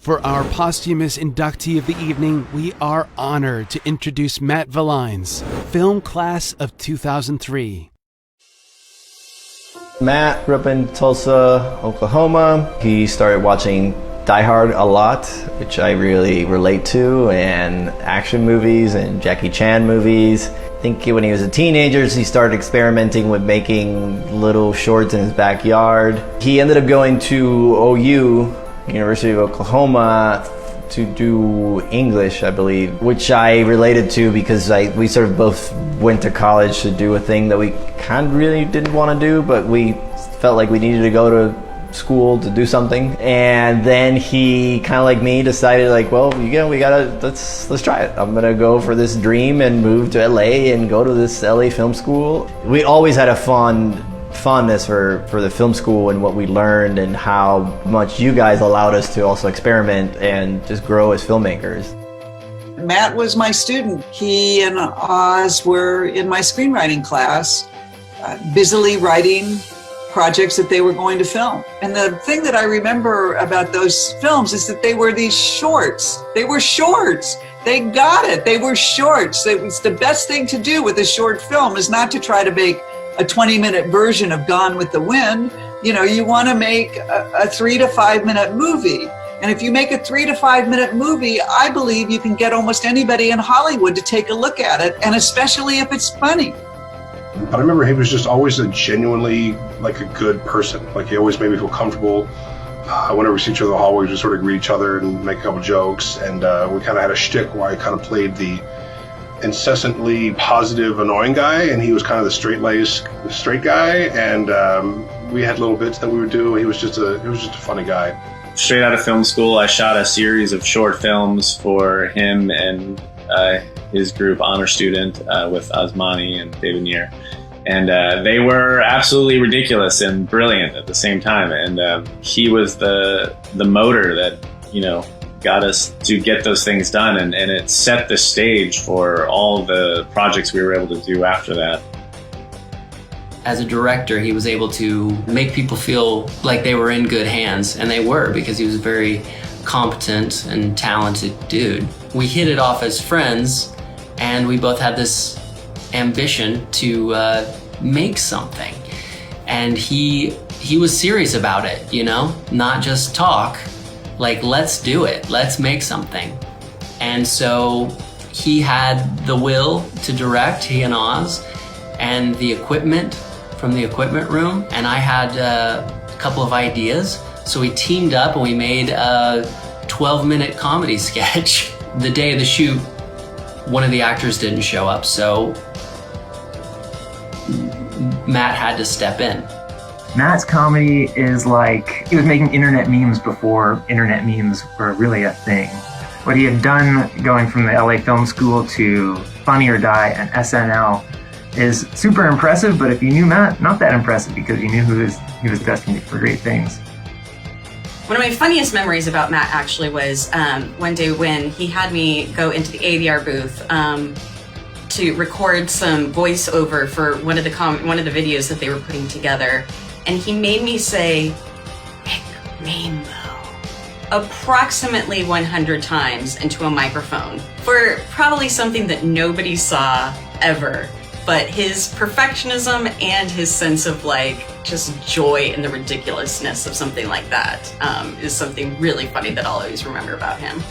For our posthumous inductee of the evening, we are honored to introduce Matt Villines, film class of 2003. Matt grew up in Tulsa, Oklahoma. He started watching Die Hard a lot, which I really relate to, and action movies and Jackie Chan movies. I think when he was a teenager, he started experimenting with making little shorts in his backyard. He ended up going to OU, University of Oklahoma, to do English, I believe, which I related to because we sort of both went to college to do a thing that we kind of really didn't want to do, but we felt like we needed to go to school to do something. And then he, kind of like me, decided like, well, we gotta, let's try it. I'm gonna go for this dream and move to LA and go to this LA film school. We always had a fondness for the film school and what we learned and how much you guys allowed us to also experiment and just grow as filmmakers. Matt was my student. He and Oz were in my screenwriting class, busily writing projects that they were going to film. And the thing that I remember about those films is that they were these shorts. They were shorts. They got it. They were shorts. It was the best thing to do with a short film is not to try to make a 20-minute version of Gone with the Wind. You know, you want to make a 3 to 5 minute movie. And if you make a 3 to 5 minute movie, I believe you can get almost anybody in Hollywood to take a look at it, and especially if it's funny. But I remember he was just always a genuinely, like, a good person. Like, he always made me feel comfortable. Whenever we see each other in the hallway, we just sort of greet each other and make a couple jokes. And we kind of had a shtick where I kind of played the incessantly positive, annoying guy, and he was kind of the straight-laced, straight guy. And we had little bits that we would do. He was just a funny guy. Straight out of film school, I shot a series of short films for him and his group Honor Student with Osmani and David Nier. And they were absolutely ridiculous and brilliant at the same time. And he was the motor that, you know, got us to get those things done. And it set the stage for all the projects we were able to do after that. As a director, he was able to make people feel like they were in good hands, and they were, because he was a very competent and talented dude. We hit it off as friends, and we both had this ambition to make something. And he was serious about it, you know, not just talk, like, let's do it, let's make something. And so he had the will to direct, he and Oz, and the equipment from the equipment room, and I had a couple of ideas. So we teamed up and we made a 12-minute comedy sketch. The day of the shoot, one of the actors didn't show up, so Matt had to step in. Matt's comedy is like, he was making internet memes before internet memes were really a thing. What he had done going from the LA Film School to Funny or Die and SNL is super impressive, but if you knew Matt, not that impressive, because you knew he was destined for great things. One of my funniest memories about Matt actually was one day when he had me go into the ADR booth to record some voiceover for one of the videos that they were putting together, and he made me say, "Big Rainbow," approximately 100 times into a microphone for probably something that nobody saw ever. But his perfectionism and his sense of like just joy in the ridiculousness of something like that is something really funny that I'll always remember about him.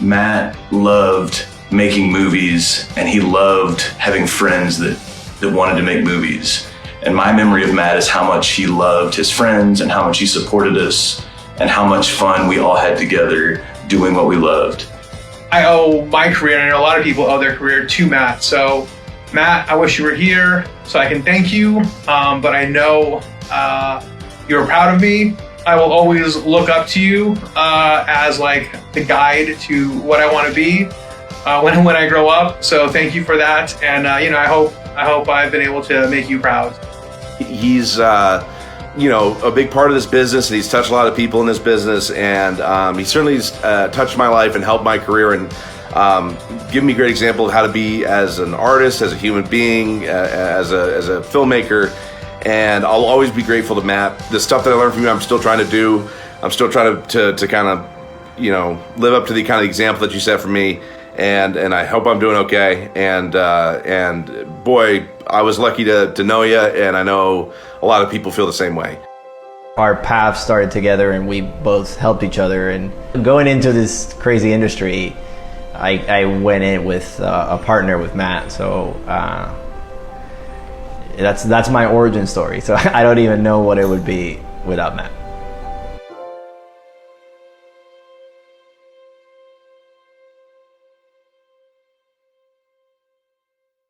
Matt loved making movies, and he loved having friends that wanted to make movies. And my memory of Matt is how much he loved his friends and how much he supported us and how much fun we all had together doing what we loved. I owe my career, and I know a lot of people owe their career to Matt. So Matt, I wish you were here so I can thank you, but I know you're proud of me. I will always look up to you as like the guide to what I want to be when I grow up. So thank you for that, and I hope I've been able to make you proud. He's a big part of this business, and he's touched a lot of people in this business, and he certainly has touched my life and helped my career, and given me a great example of how to be as an artist, as a human being, as a filmmaker. And I'll always be grateful to Matt. The stuff that I learned from you, I'm still trying to do. I'm still trying to kind of live up to the kind of example that you set for me, and I hope I'm doing okay. And boy, I was lucky to know you, and I know a lot of people feel the same way. Our paths started together, and we both helped each other. And going into this crazy industry, I went in with a partner with Matt. So that's my origin story. So I don't even know what it would be without Matt.